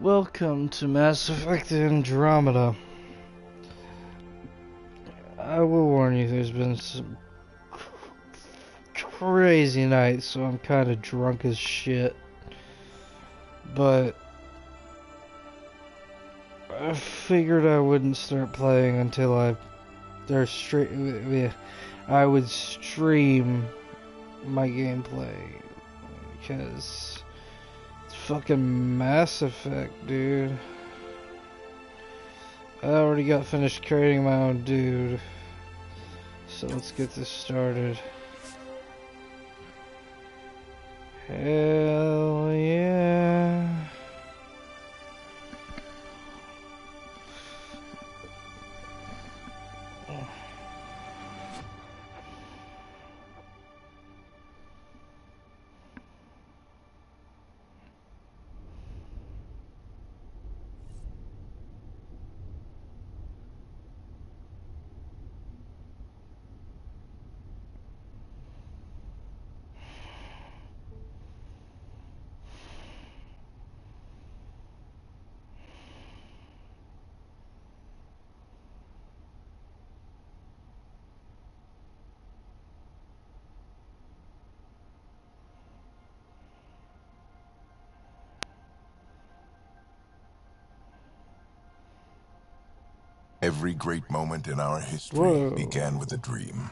Welcome to Mass Effect Andromeda. I will warn you, there's been some crazy nights, so I'm kind of drunk as shit. But I figured I wouldn't start playing until I would stream my gameplay, because it's fucking Mass Effect, dude. I already got finished creating my own dude, so let's get this started. Hell yeah. Every great moment in our history began with a dream.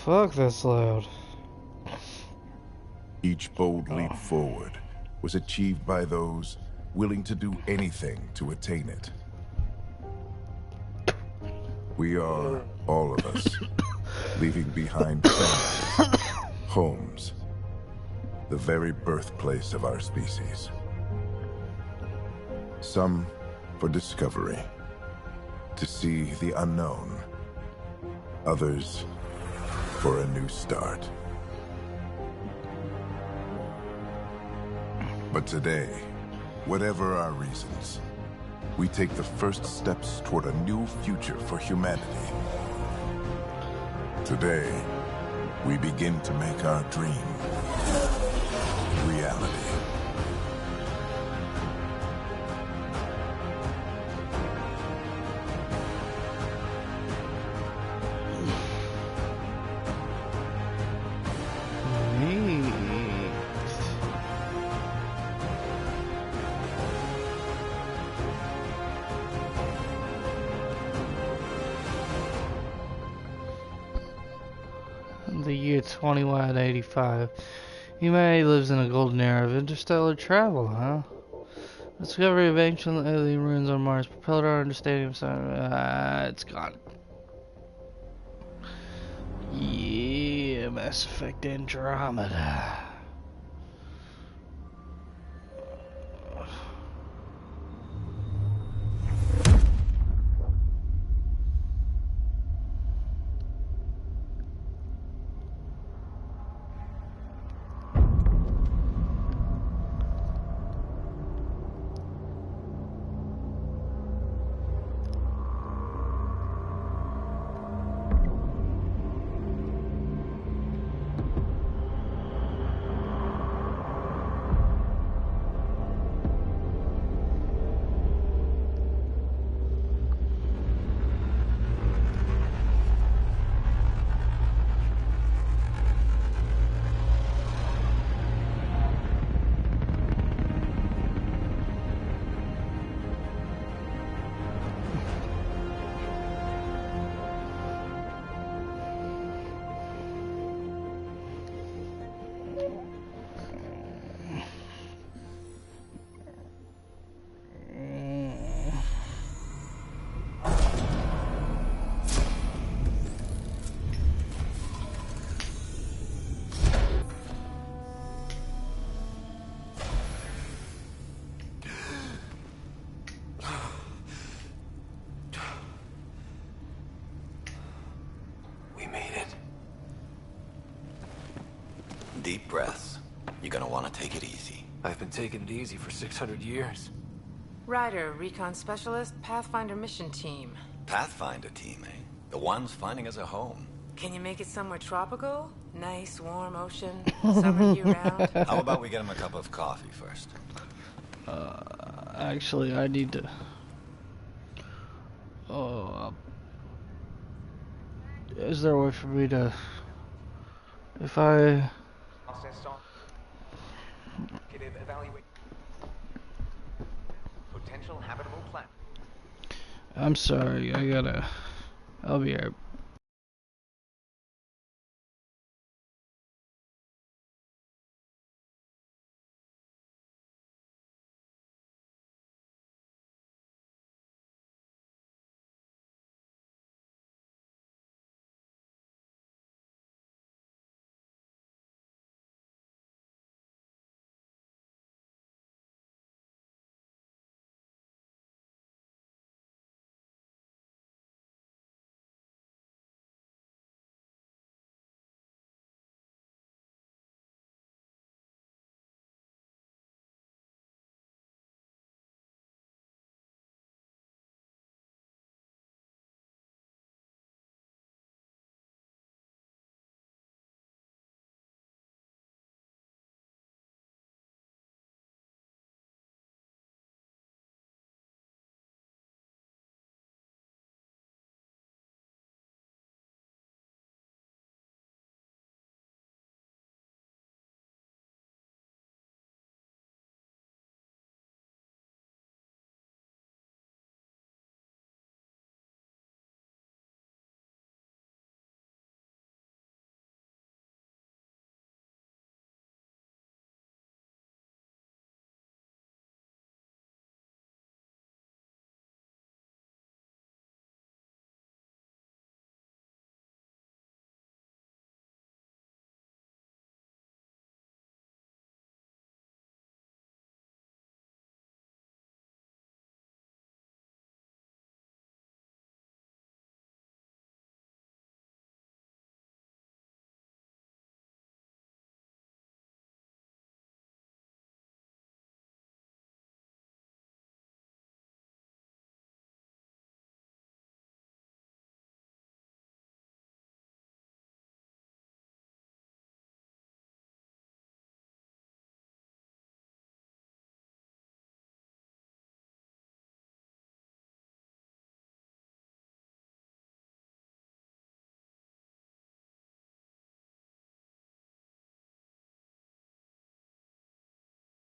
Fuck, that's loud. Each bold leap forward was achieved by those willing to do anything to attain it. We are, all of us, leaving behind families, homes, the very birthplace of our species. Some for discovery, to see the unknown. Others for a new start. But today, whatever our reasons, we take the first steps toward a new future for humanity. Today, we begin to make our dream reality. The year 2185. Humanity lives in a golden era of interstellar travel, huh? The discovery of ancient alien ruins on Mars propelled our understanding of science. It's gone. Yeah, Mass Effect Andromeda. Deep breaths. You're gonna want to take it easy. I've been taking it easy for 600 years. Ryder, recon specialist, Pathfinder mission team. Pathfinder team, eh? The ones finding us a home. Can you make it somewhere tropical? Nice, warm ocean, summer year-round? How about we get him a cup of coffee first? Actually, I need to... is there a way for me to... If I... Potential habitable planet. I'm sorry, I gotta... I'll be right.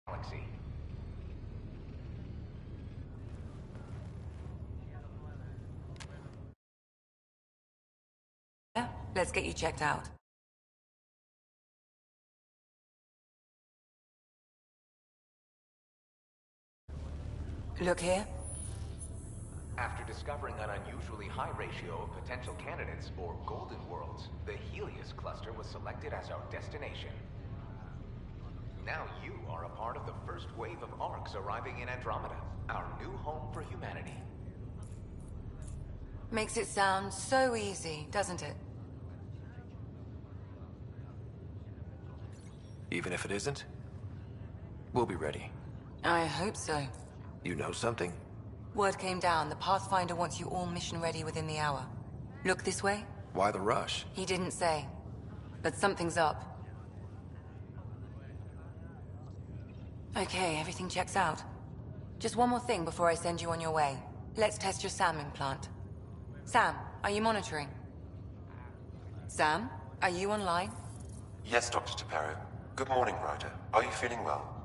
Galaxy. Let's get you checked out. Look here. After discovering an unusually high ratio of potential candidates, or golden worlds, the Helios cluster was selected as our destination. Now you are a part of the first wave of arcs arriving in Andromeda, our new home for humanity. Makes it sound so easy, doesn't it? Even if it isn't, we'll be ready. I hope so. You know something? Word came down. The Pathfinder wants you all mission ready within the hour. Look this way? Why the rush? He didn't say. But something's up. Okay, everything checks out. Just one more thing before I send you on your way. Let's test your SAM implant. Sam, are you monitoring? Sam, are you online? Yes, Dr. Taparo. Good morning, Ryder. Are you feeling well?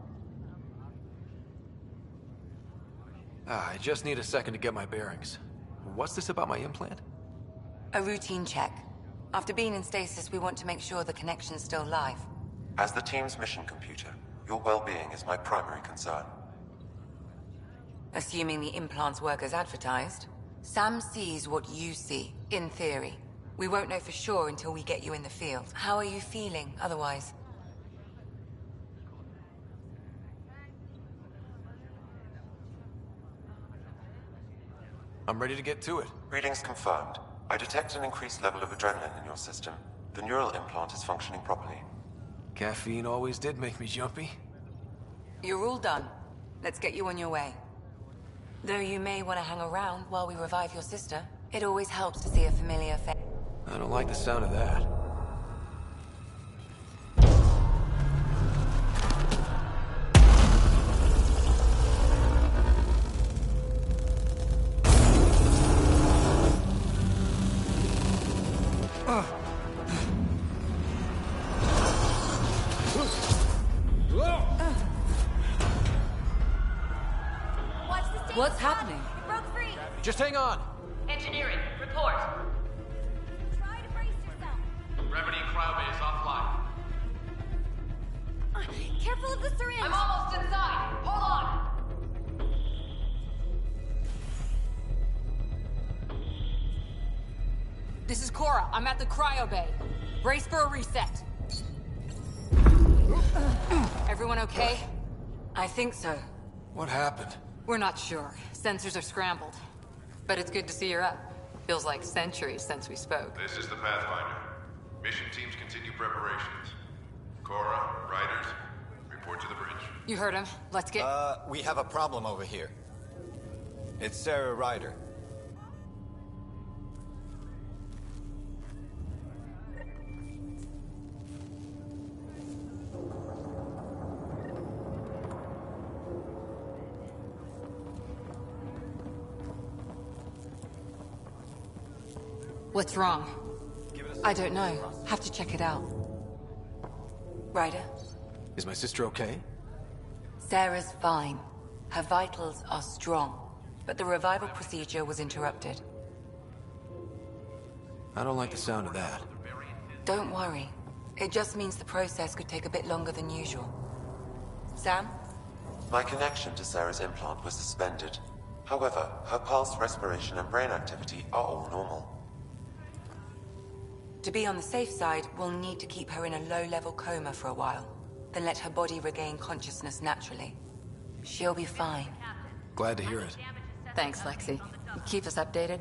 I just need a second to get my bearings. What's this about my implant? A routine check. After being in stasis, we want to make sure the connection's still live. As the team's mission computer, your well-being is my primary concern. Assuming the implants work as advertised, Sam sees what you see, in theory. We won't know for sure until we get you in the field. How are you feeling otherwise? I'm ready to get to it. Readings confirmed. I detect an increased level of adrenaline in your system. The neural implant is functioning properly. Caffeine always did make me jumpy. You're all done. Let's get you on your way. Though you may want to hang around while we revive your sister, it always helps to see a familiar face. I don't like the sound of that. What's happening? Broke free! Just hang on! Engineering, report. Try to brace yourself. Gravity and cryobay is offline. Careful of the syringe! I'm almost inside! Hold on! This is Cora. I'm at the cryo bay. Brace for a reset. Everyone okay? I think so. What happened? We're not sure. Sensors are scrambled. But it's good to see you're up. Feels like centuries since we spoke. This is the Pathfinder. Mission teams continue preparations. Cora, Riders, report to the bridge. You heard him. Let's get... We have a problem over here. It's Sarah Ryder. What's wrong? I don't know. Have to check it out. Ryder? Is my sister okay? Sarah's fine. Her vitals are strong. But the revival procedure was interrupted. I don't like the sound of that. Don't worry. It just means the process could take a bit longer than usual. Sam? My connection to Sarah's implant was suspended. However, her pulse, respiration, and brain activity are all normal. To be on the safe side, we'll need to keep her in a low-level coma for a while. Then let her body regain consciousness naturally. She'll be fine. Glad to hear it. Thanks, Lexi. Keep us updated.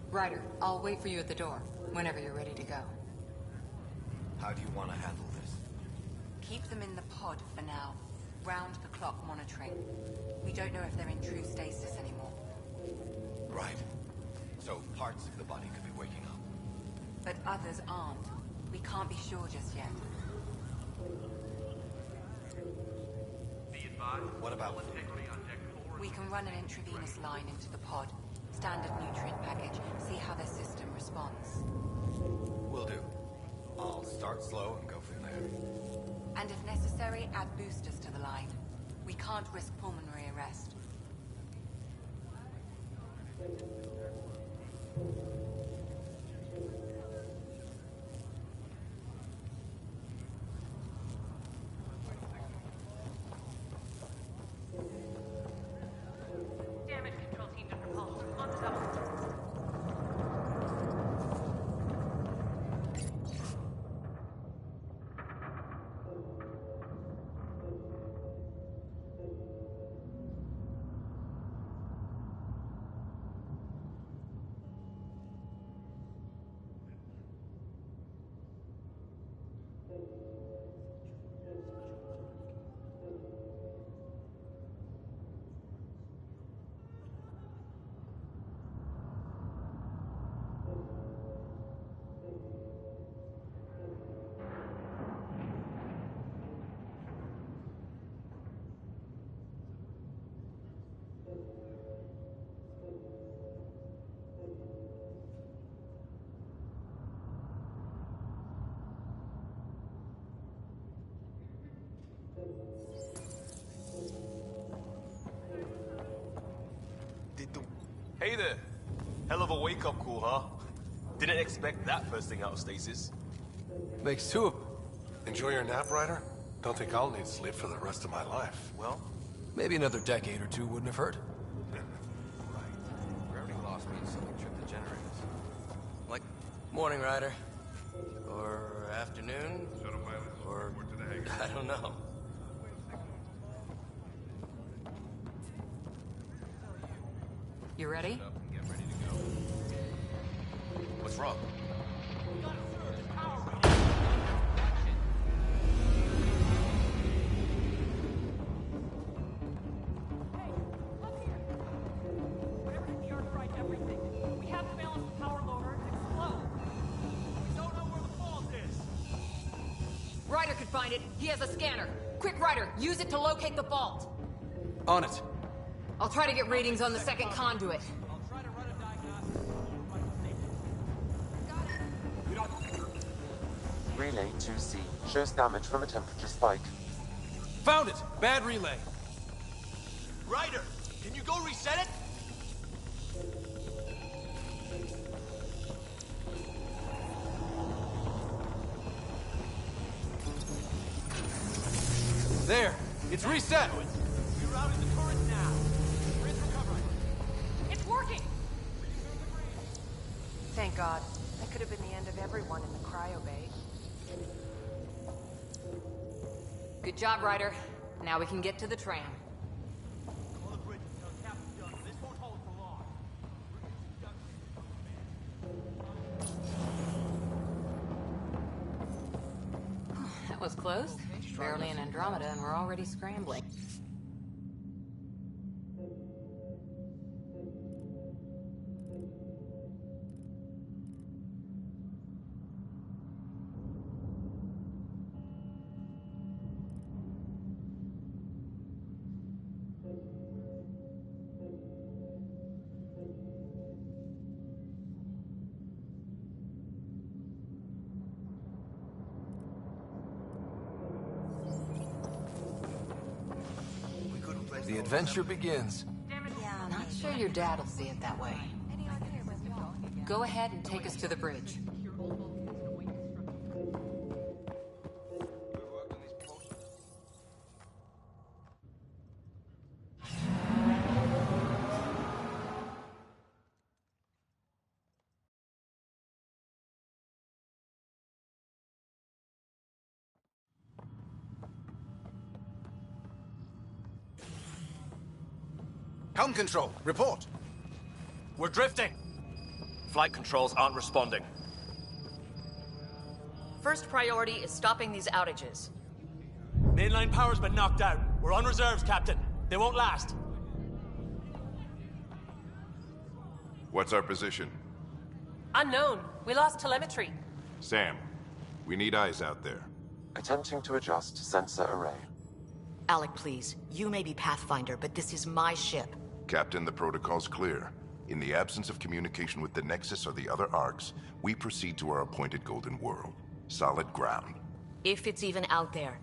Ryder, I'll wait for you at the door, whenever you're ready to go. How do you want to handle this? Keep them in the pod for now. Round-the-clock monitoring. We don't know if they're in true stasis anymore. Right. So parts of the body could be waking up. But others aren't. We can't be sure just yet. What about... We can run an intravenous line into the pod. Standard nutrient package. See how their system responds. Will do. I'll start slow and go from there. And if necessary, add boosters to the line. We can't risk pulmonary arrest. Damage control team to propulsion. On the double. Hey there. Hell of a wake-up call, huh? Didn't expect that first thing out of stasis. Makes two of them. Enjoy your nap, Ryder? Don't think I'll need sleep for the rest of my life. Well, Maybe another decade or two wouldn't have hurt. Gravity loss means something tripped the generators. Like morning, Ryder. Or afternoon. Or I don't know. You ready? What's wrong? Ryder could find it. He has a scanner. Quick, Ryder, use it to locate the fault. On it. I'll try to get readings on the second conduit. Relay 2C shows damage from a temperature spike. Found it! Bad relay. Ryder, can you go reset it? There! It's reset! Rerouting the turret now. Grid's recovering. It's working! Thank God. That could have been the end of everyone in the cryo bay. Good job, Ryder. Now we can get to the train. On the bridge until Captain done. This won't hold for long. That was close. Barely in Andromeda and we're already scrambling. The adventure begins. Yeah, not sure your dad will see it that way. Go ahead and take us to the bridge. Helm control, report. We're drifting. Flight controls aren't responding. First priority is stopping these outages. Mainline power's been knocked out. We're on reserves, Captain. They won't last. What's our position? Unknown. We lost telemetry. Sam, we need eyes out there. Attempting to adjust sensor array. Alec, please. You may be Pathfinder, but this is my ship. Captain, the protocol's clear. In the absence of communication with the Nexus or the other arcs, we proceed to our appointed Golden World. Solid ground. If it's even out there.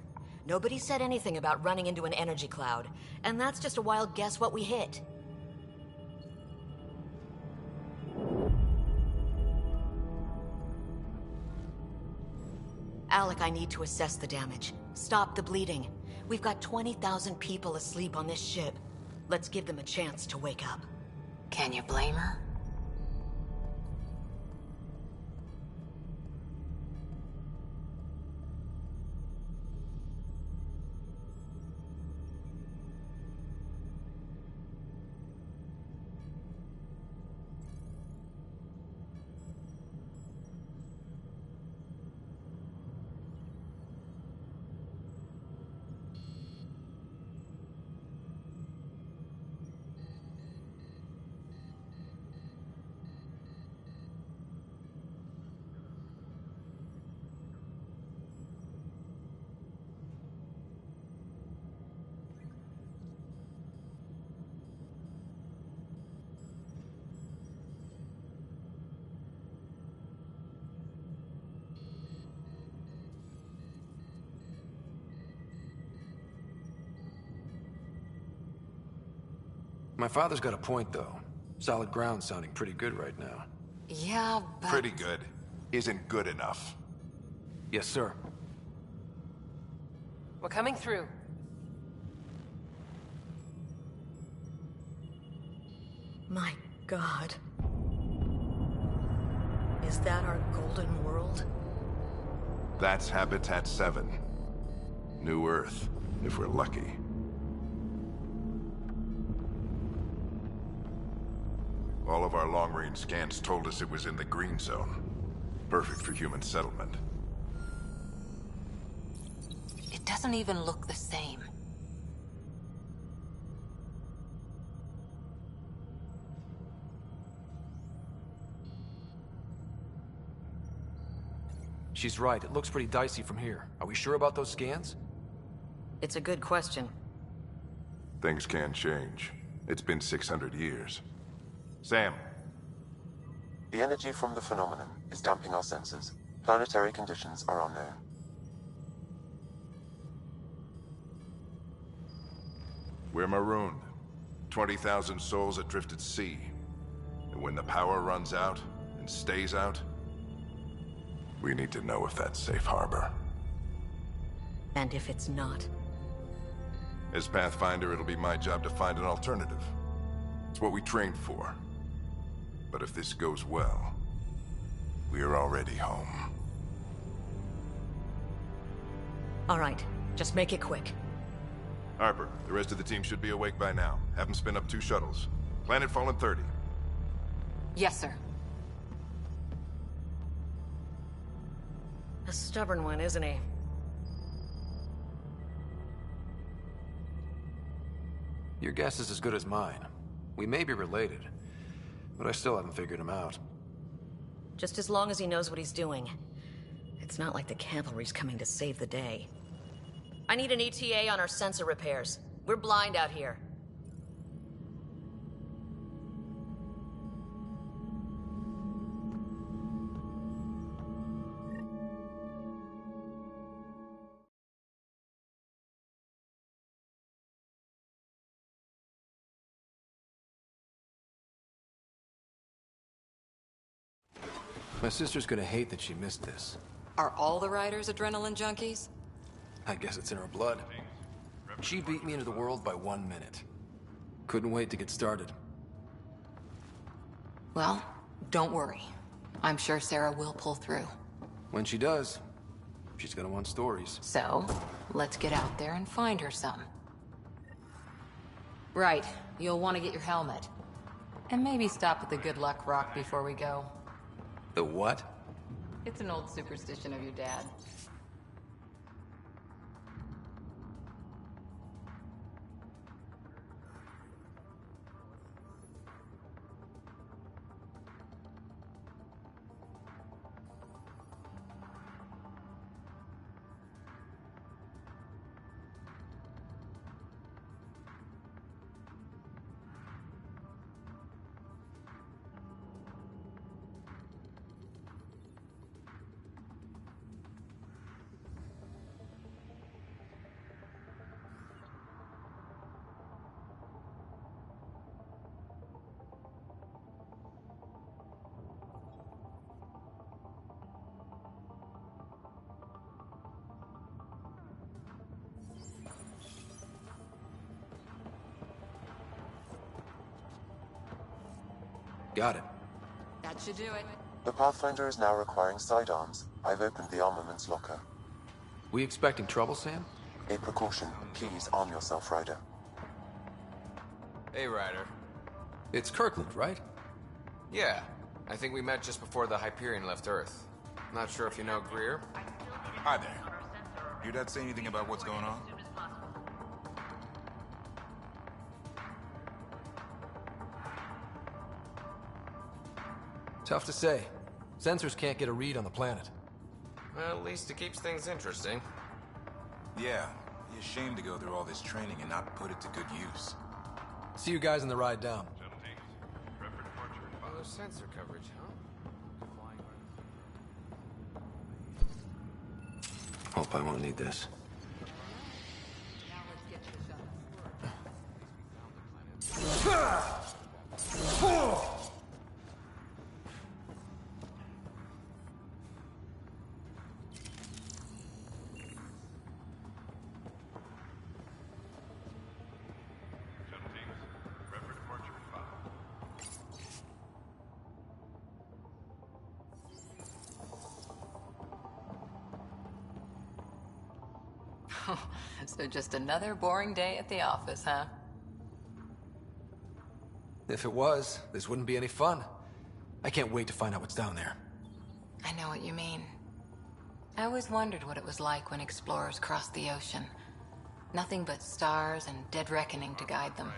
Nobody said anything about running into an energy cloud, and that's just a wild guess what we hit. Alec, I need to assess the damage. Stop the bleeding. We've got 20,000 people asleep on this ship. Let's give them a chance to wake up. Can you blame her? My father's got a point, though. Solid ground sounding pretty good right now. Yeah, but... Pretty good. Isn't good enough. Yes, sir. We're coming through. My God. Is that our golden world? That's Habitat 7. New Earth, if we're lucky. All of our long-range scans told us it was in the green zone. Perfect for human settlement. It doesn't even look the same. She's right. It looks pretty dicey from here. Are we sure about those scans? It's a good question. Things can change. It's been 600 years. Sam. The energy from the phenomenon is damping our sensors. Planetary conditions are unknown. We're marooned. 20,000 souls adrift at sea. And when the power runs out, and stays out, we need to know if that's safe harbor. And if it's not? As Pathfinder, it'll be my job to find an alternative. It's what we trained for. But if this goes well, we're already home. All right, just make it quick. Harper, the rest of the team should be awake by now. Have them spin up 2 shuttles. Planet Fallen 30. Yes, sir. A stubborn one, isn't he? Your guess is as good as mine. We may be related, but I still haven't figured him out. Just as long as he knows what he's doing. It's not like the cavalry's coming to save the day. I need an ETA on our sensor repairs. We're blind out here. My sister's gonna hate that she missed this. Are all the riders adrenaline junkies? I guess it's in her blood. She beat me into the world by 1 minute. Couldn't wait to get started. Well, don't worry. I'm sure Sarah will pull through. When she does, she's gonna want stories. So, let's get out there and find her some. Right, you'll want to get your helmet. And maybe stop at the Good Luck Rock before we go. The what? It's an old superstition of your dad. Got it. That should do it. The Pathfinder is now requiring sidearms. I've opened the armaments locker. We expecting trouble, Sam? A precaution. Please arm yourself, Ryder. Hey, Ryder. It's Kirkland, right? Yeah. I think we met just before the Hyperion left Earth. Not sure if you know Greer. Hi there. Your dad say anything about what's going on? Tough to say. Sensors can't get a read on the planet. Well, at least it keeps things interesting. Yeah. Be ashamed to go through all this training and not put it to good use. See you guys on the ride down. Oh, there's sensor coverage, huh? Hope I won't need this. So just another boring day at the office, huh? If it was, this wouldn't be any fun. I can't wait to find out what's down there. I know what you mean. I always wondered what it was like when explorers crossed the ocean. Nothing but stars and dead reckoning to guide them.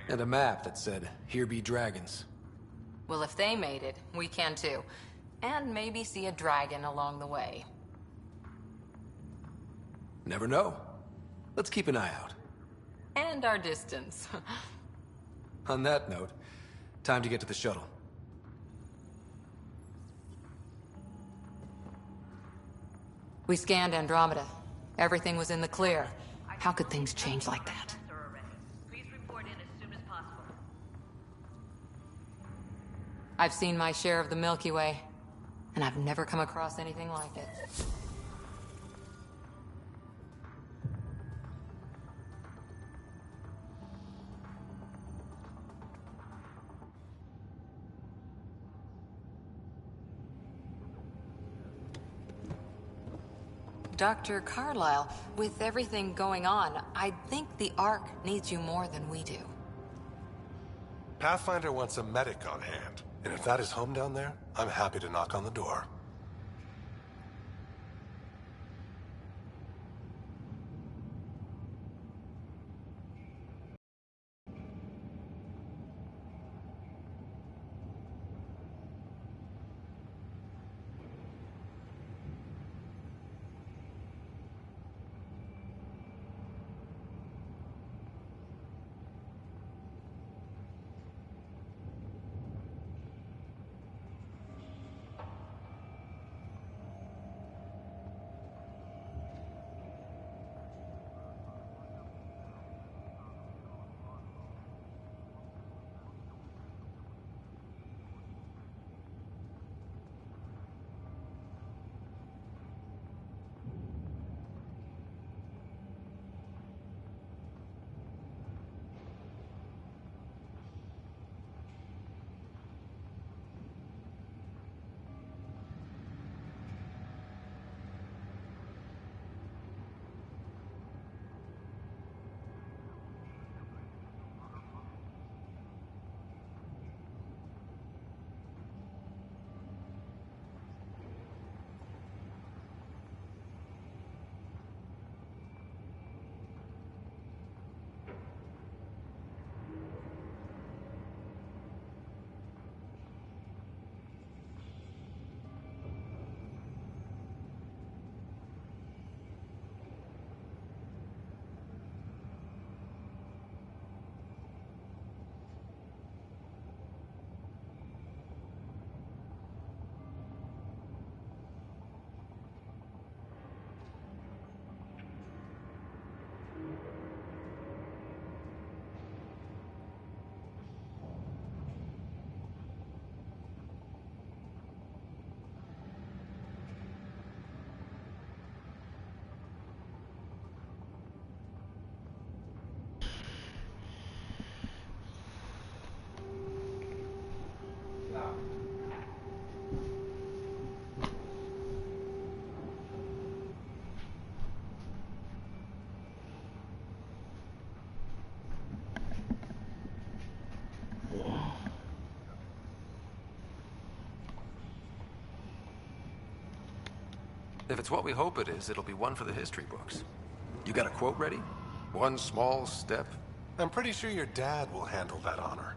And a map that said, "Here be dragons." Well, if they made it, we can too. And maybe see a dragon along the way. Never know. Let's keep an eye out. And our distance. On that note, time to get to the shuttle. We scanned Andromeda. Everything was in the clear. How could things change like that? I've seen my share of the Milky Way, and I've never come across anything like it. Dr. Carlyle, with everything going on, I think the Ark needs you more than we do. Pathfinder wants a medic on hand, and if that is home down there, I'm happy to knock on the door. If it's what we hope it is, it'll be one for the history books. You got a quote ready? One small step? I'm pretty sure your dad will handle that honor.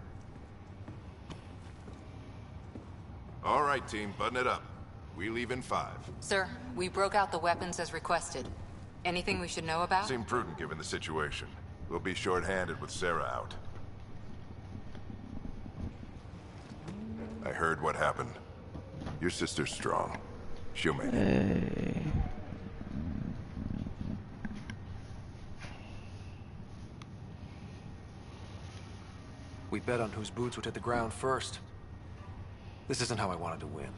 All right, team, button it up. We leave in 5. Sir, we broke out the weapons as requested. Anything we should know about? Seemed prudent given the situation. We'll be short-handed with Sarah out. I heard what happened. Your sister's strong. She'll make it. We bet on whose boots would hit the ground first. This isn't how I wanted to win.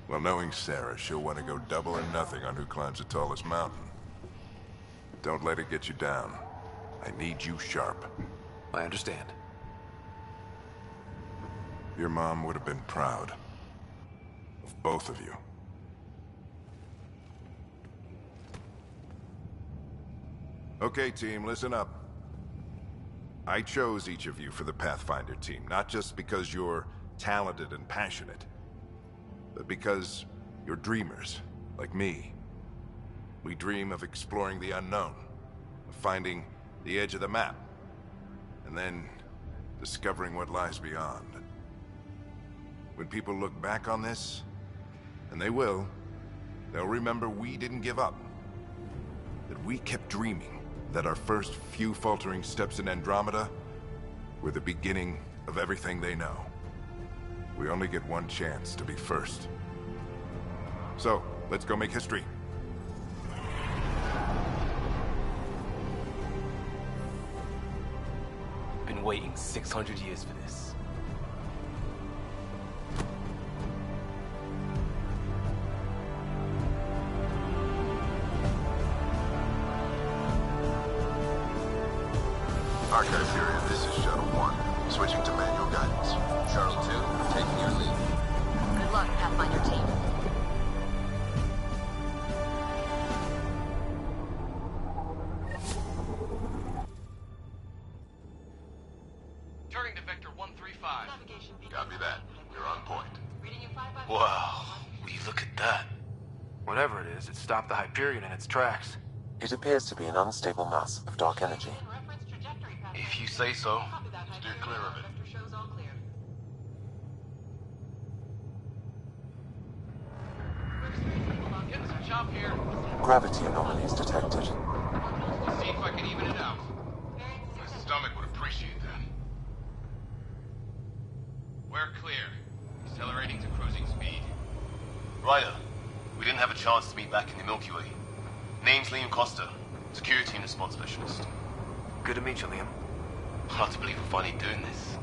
Well, knowing Sarah, she'll want to go double or nothing on who climbs the tallest mountain. Don't let it get you down. I need you sharp. I understand. Your mom would have been proud. Of both of you. Okay, team, listen up. I chose each of you for the Pathfinder team, not just because you're talented and passionate, but because you're dreamers, like me. We dream of exploring the unknown, of finding the edge of the map, and then discovering what lies beyond. When people look back on this, and they will, they'll remember we didn't give up. That we kept dreaming, that our first few faltering steps in Andromeda were the beginning of everything they know. We only get one chance to be first. So, let's go make history. Been waiting 600 years for this. Hyperion, this is Shuttle 1. Switching to manual guidance. Shuttle 2, taking your lead. Good luck, Pathfinder team. Turning to Vector 135. Copy that. You're on point. Wow, will you look at that? Whatever it is, it stopped the Hyperion in its tracks. It appears to be an unstable mass of dark energy. If you say so. Steer clear of it. Getting some chop here. Gravity anomalies detected. Let's see if I can even it out. My stomach would appreciate that. We're clear. Accelerating to cruising speed. Ryder, we didn't have a chance to meet back in the Milky Way. Name's Liam Costa, Security and Response Specialist. Good to meet you, Liam. Hard to believe we're finally doing this.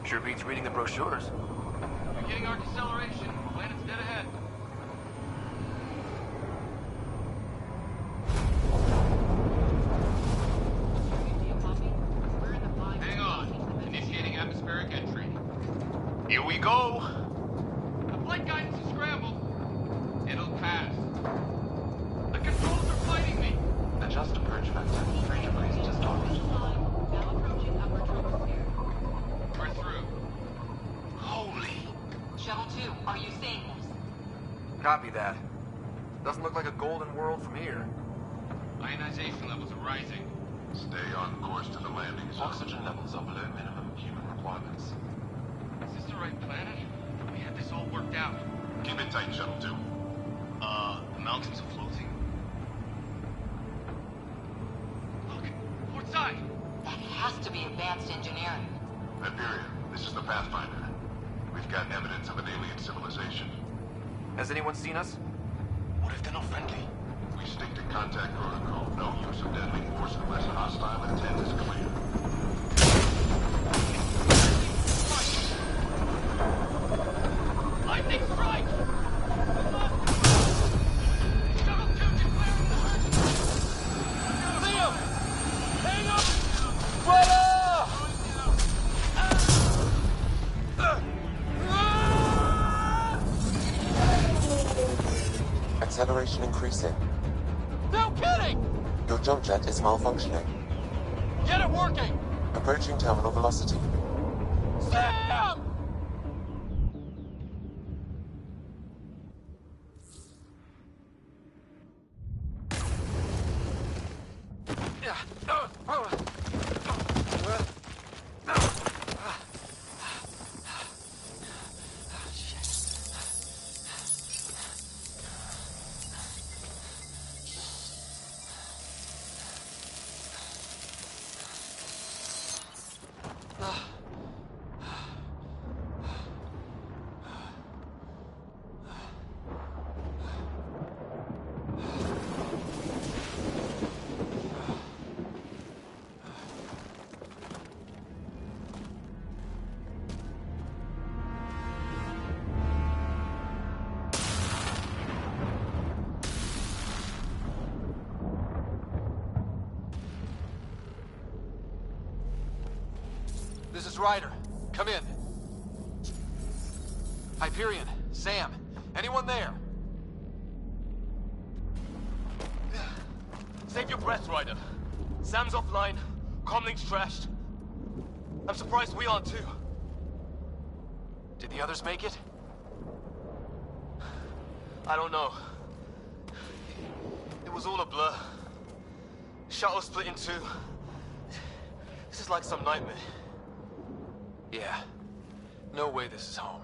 Sure beats reading the brochures. Beginning our deceleration. Planet's dead ahead. Hang on. Initiating atmospheric entry. Here we go! The flight guidance is scrambled. It'll pass. The controls are fighting me. Adjust approach factor 3 degrees to start. We're through. Holy! Shuttle 2, are you seeing this? Copy that. Doesn't look like a golden world from here. Ionization levels are rising. Stay on course to the landing zone. Oxygen levels are below minimum human requirements. Is this the right planet? We had this all worked out. Keep it tight, Shuttle 2. The mountains are floating. Look, port side. That has to be advanced engineering. Hyperion, this is the Pathfinder. We've got evidence of an alien civilization. Has anyone seen us? What if they're not friendly? We stick to contact protocol. No use of deadly force unless hostile intent is clear. Lightning strike! Shuttle 2 declaring emergency! Liam! Hang on! Right Acceleration increasing. No kidding! Your jump jet is malfunctioning. Get it working! Approaching terminal velocity. Sam! This is Ryder. Come in. Hyperion, Sam, anyone there? Save your breath, Ryder. Sam's offline. Comlink's trashed. I'm surprised we aren't too. Did the others make it? I don't know. It was all a blur. Shuttle split in two. This is like some nightmare. Yeah. No way this is home.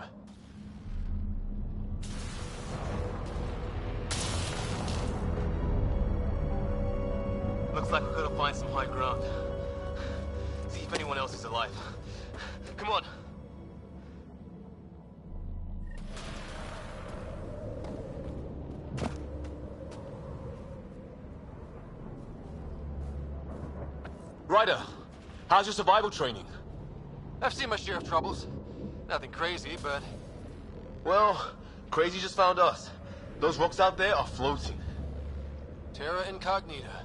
Looks like we've got to find some high ground. See if anyone else is alive. Come on. Ryder, how's your survival training? I've seen my share of troubles. Nothing crazy, but... Well, crazy just found us. Those rocks out there are floating. Terra Incognita.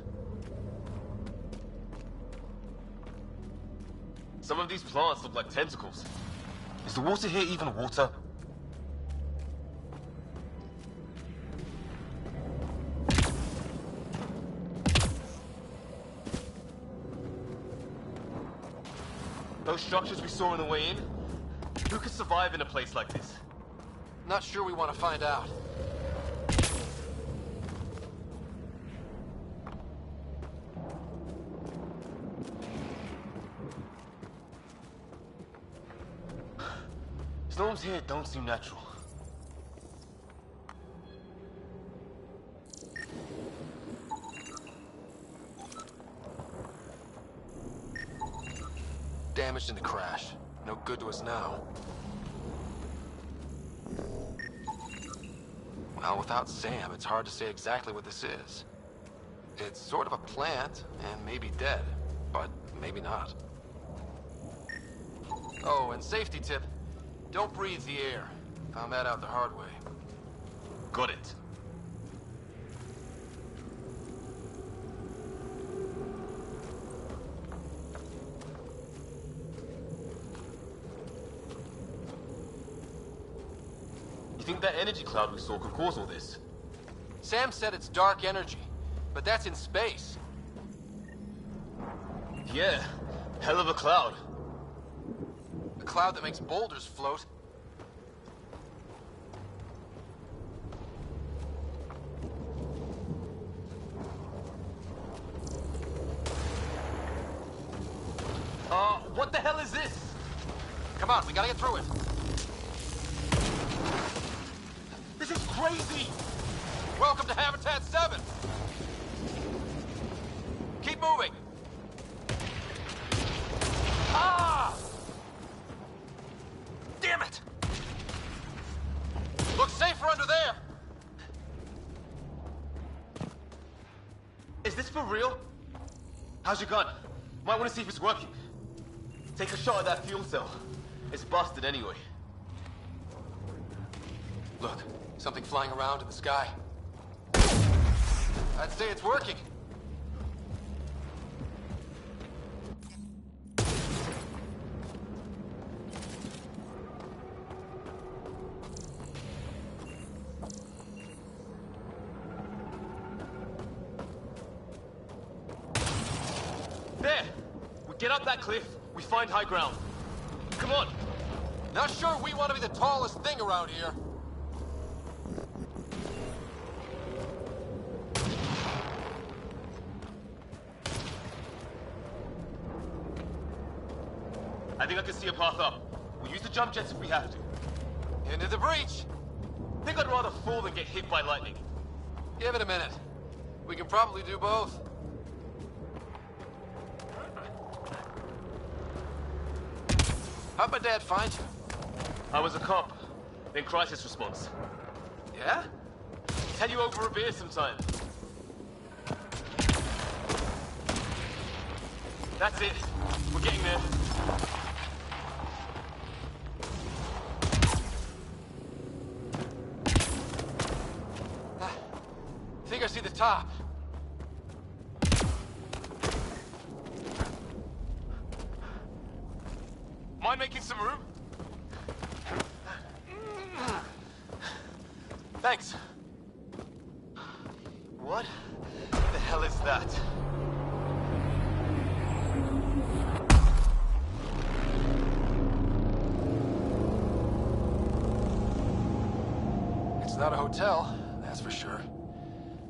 Some of these plants look like tentacles. Is the water here even water? Those structures we saw on the way in? Who could survive in a place like this? Not sure we want to find out. Storms here don't seem natural. Damaged in the crash. No good to us now. Well, without Sam, it's hard to say exactly what this is. It's sort of a plant, and maybe dead, but maybe not. Oh, and safety tip. Don't breathe the air. Found that out the hard way. Got it. You think that energy cloud we saw could cause all this? Sam said it's dark energy, but that's in space. Yeah, hell of a cloud. A cloud that makes boulders float. What the hell is this? Come on, we gotta get through it. This is crazy! Welcome to Habitat 7! Keep moving! Ah! Damn it! Looks safer under there! Is this for real? How's your gun? Might want to see if it's working. Take a shot at that fuel cell. It's busted anyway. Look, something flying around in the sky. I'd say it's working. There! We get up that cliff, we find high ground. Come on! Not sure we want to be the tallest thing around here. I think I can see a path up. We'll use the jump jets if we have to. Into the breach. Think I'd rather fall than get hit by lightning. Give it a minute. We can probably do both. How'd my dad find you? I was a cop, then crisis response. Yeah? Tell you over a beer sometime. That's it. We're getting there. I think I see the top. Mind making some room? Thanks. What the hell is that? It's not a hotel, that's for sure.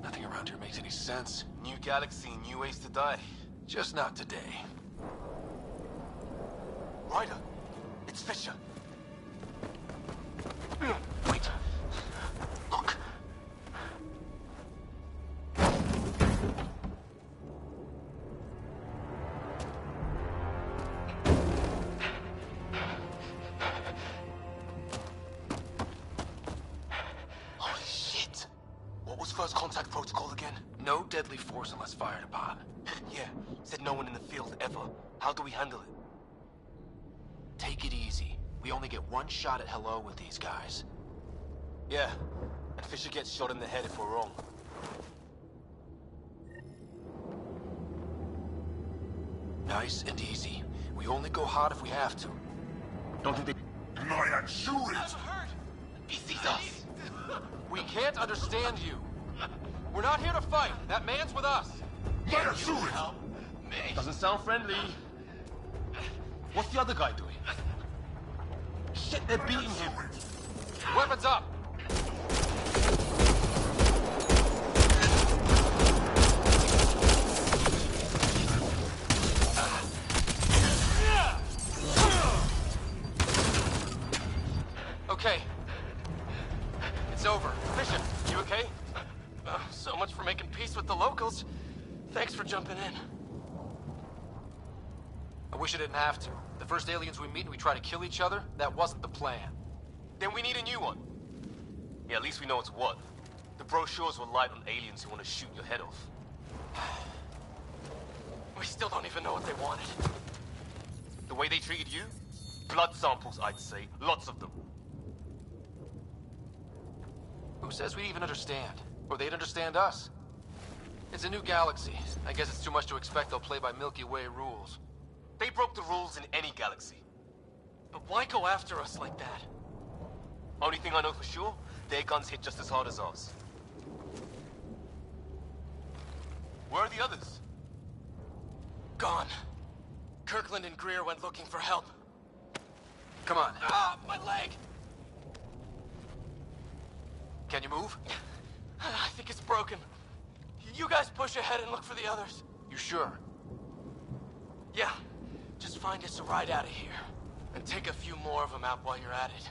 Nothing around here makes any sense. New galaxy, new ways to die. Just not today. Ryder, it's Fisher. Wait. Look. Holy shit! What was first contact protocol again? No deadly force unless fired upon. Yeah, said no one in the field ever. How do we handle it? Take it easy. We only get one shot at hello with these guys. Yeah, and Fisher gets shot in the head if we're wrong. Nice and easy. We only go hot if we have to. Don't think they... Nyan, shoot it! He sees us. We can't understand you. We're not here to fight. That man's with us. Nyan, shoot it! Doesn't sound friendly. What's the other guy doing? Shit, they're beating him. Weapons up! Okay. It's over. Bishop, you okay? So much for making peace with the locals. Thanks for jumping in. I wish I didn't have to. The first aliens we meet and we try to kill each other, that wasn't the plan. Then we need a new one. Yeah, at least we know it's what. The brochures were light on aliens who want to shoot your head off. We still don't even know what they wanted. The way they treated you? Blood samples, I'd say. Lots of them. Who says we'd even understand? Or they'd understand us? It's a new galaxy. I guess it's too much to expect they'll play by Milky Way rules. They broke the rules in any galaxy. But why go after us like that? Only thing I know for sure, their guns hit just as hard as ours. Where are the others? Gone. Kirkland and Greer went looking for help. Come on. Ah, my leg! Can you move? I think it's broken. You guys push ahead and look for the others. You sure? Yeah. Just find us a ride out of here. And take a few more of them out while you're at it.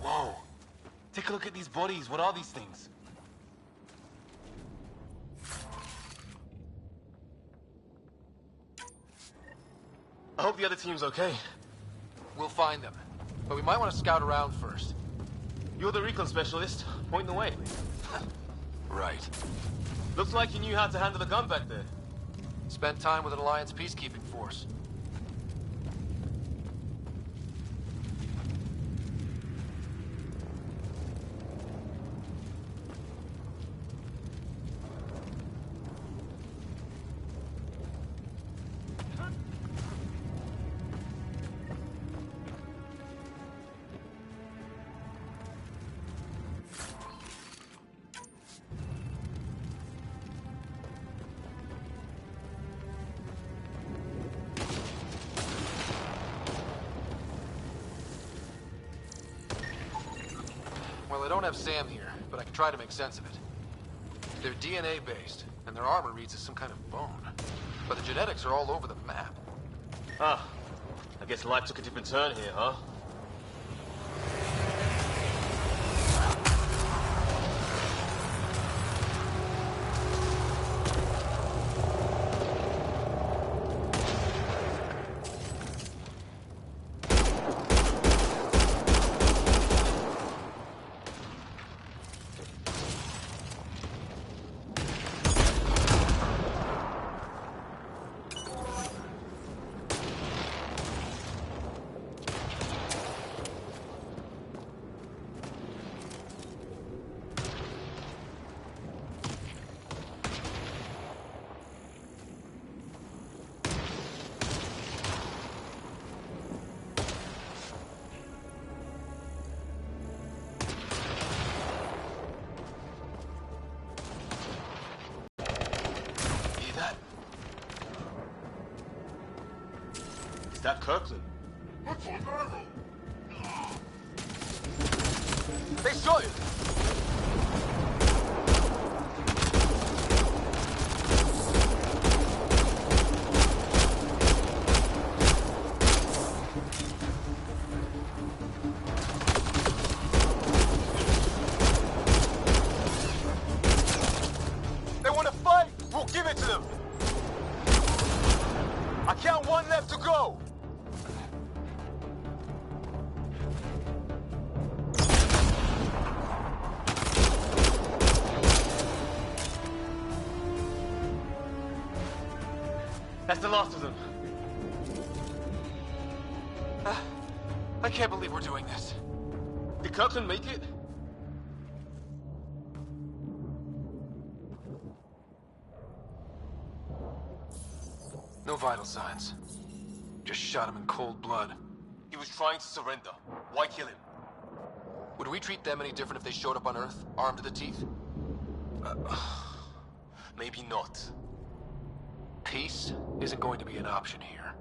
Whoa. Take a look at these bodies. What are these things? I hope the other team's okay. We'll find them. But we might want to scout around first. You're the recon specialist. Point the way. Right. Looks like you knew how to handle a gun back there. Spent time with an Alliance peacekeeping force. Well, I don't have Sam here, but I can try to make sense of it. They're DNA-based, and their armor reads as some kind of bone. But the genetics are all over the map. Ah, I guess life took a different turn here, huh? That Kirkland. They shot you! They want to fight! We'll give it to them! I count one left to go! That's the last of them. I can't believe we're doing this. Did Kirkland make it? No vital signs. Just shot him in cold blood. He was trying to surrender. Why kill him? Would we treat them any different if they showed up on Earth, armed to the teeth? Maybe not. Peace isn't going to be an option here.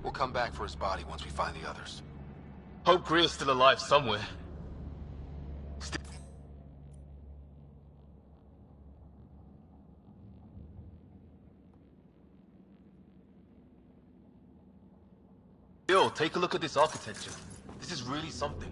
We'll come back for his body once we find the others. Hope Greer's still alive somewhere. Yo, take a look at this architecture. This is really something.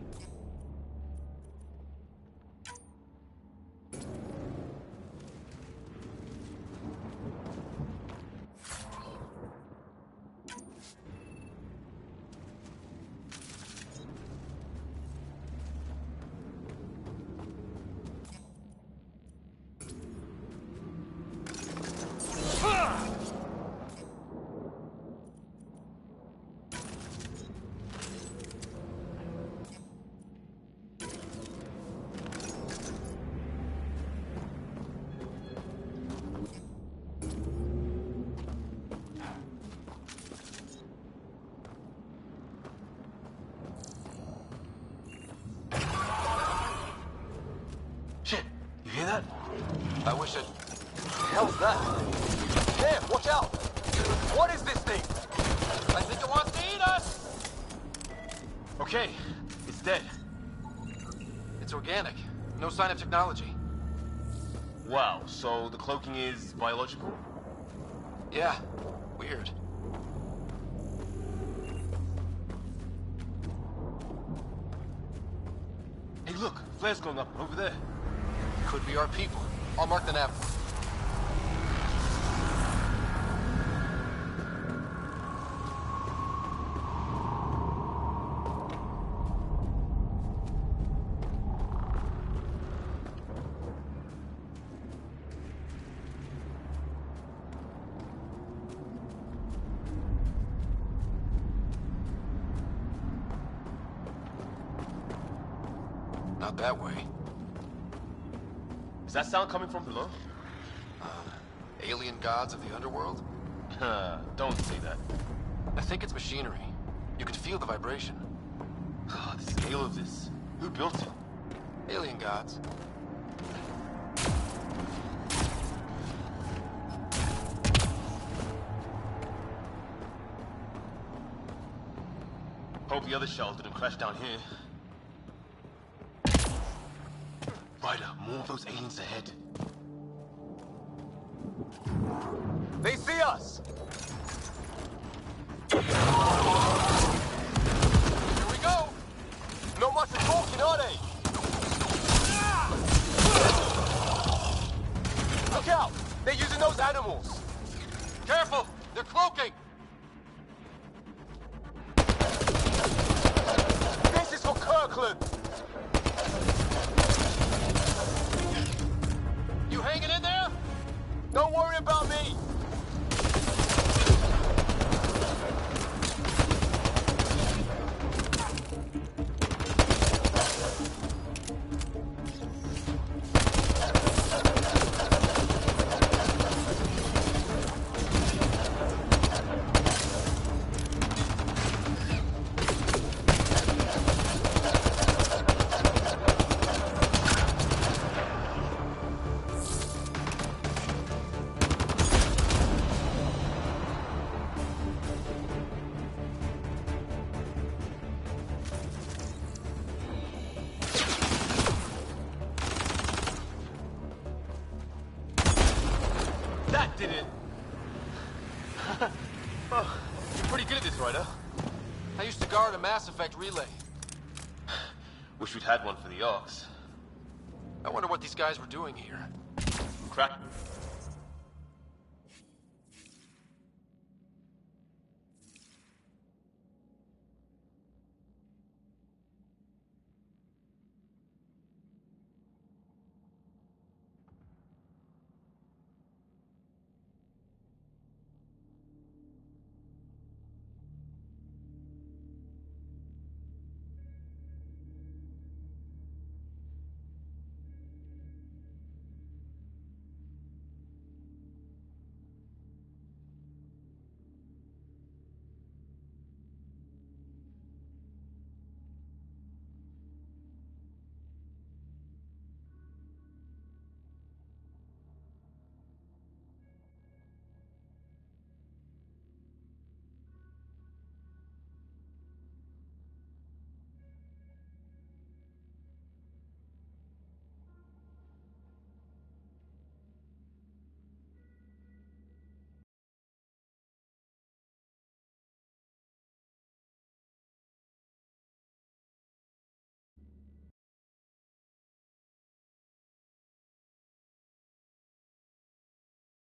Shit, you hear that? I wish it... Hell's that? Damn, watch out! What is this thing? I think it wants to eat us! Okay, it's dead. It's organic. No sign of technology. Wow, so the cloaking is biological? Yeah, weird. Hey look, flares going up over there. Could be our people. I'll mark the nav. Not that way. Is that sound coming from below? Alien gods of the underworld? Don't say that. I think it's machinery. You can feel the vibration. The scale of this. Who built it? Alien gods. Hope the other shells didn't crash down here. Ryder, more of those aliens ahead. They see us! Here we go! Not much of talking, are they? Look out! They're using those animals! Careful! They're cloaking! This is for Kirkland! You hanging in there? Don't worry about me! That did it! Oh, you're pretty good at this, Ryder. I used to guard a Mass Effect relay. Wish we'd had one for the Arcs. I wonder what these guys were doing here. Crack.